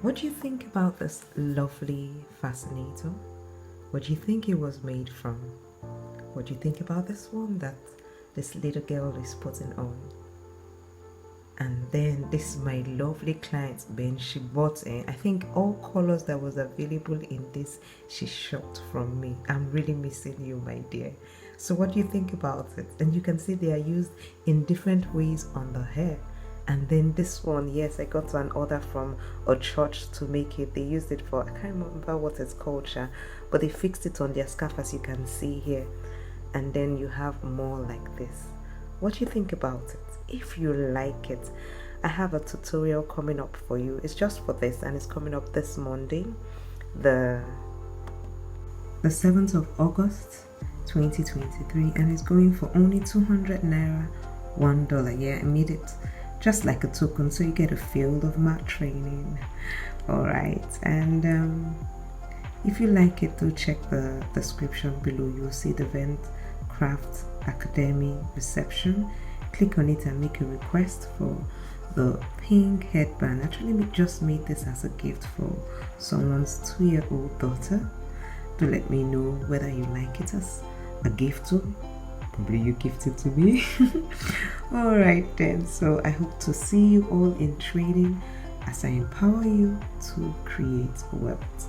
What do you think about this lovely fascinator? What do you think it was made from? What do you think about this one that this little girl is putting on? And then this is my lovely client Ben. She bought in, I think, all colors that was available in this. She shopped from me. I'm really missing you, my dear. So what do you think about it? And you can see they are used in different ways on the hair. And then this one, yes, I got an order from a church to make it. They used it for, I can't remember what it's called, but they fixed it on their scarf, as you can see here. And then you have more like this. What do you think about it? If you like it, I have a tutorial coming up for you. It's just for this, and it's coming up this Monday, the 7th of August 2023, and it's going for only 200 naira, $1. Yeah, I made it just like a token, so you get a field of mat training. All right, and if you like it, do check the description below. You'll see the dventcraft Academy reception. Click on it and make a request for the pink headband. Actually, we just made this as a gift for someone's 2-year-old daughter. Do let me know whether you like it as a gift too. Probably you gift it to me. All right then, so I hope to see you all in trading as I empower you to create wealth.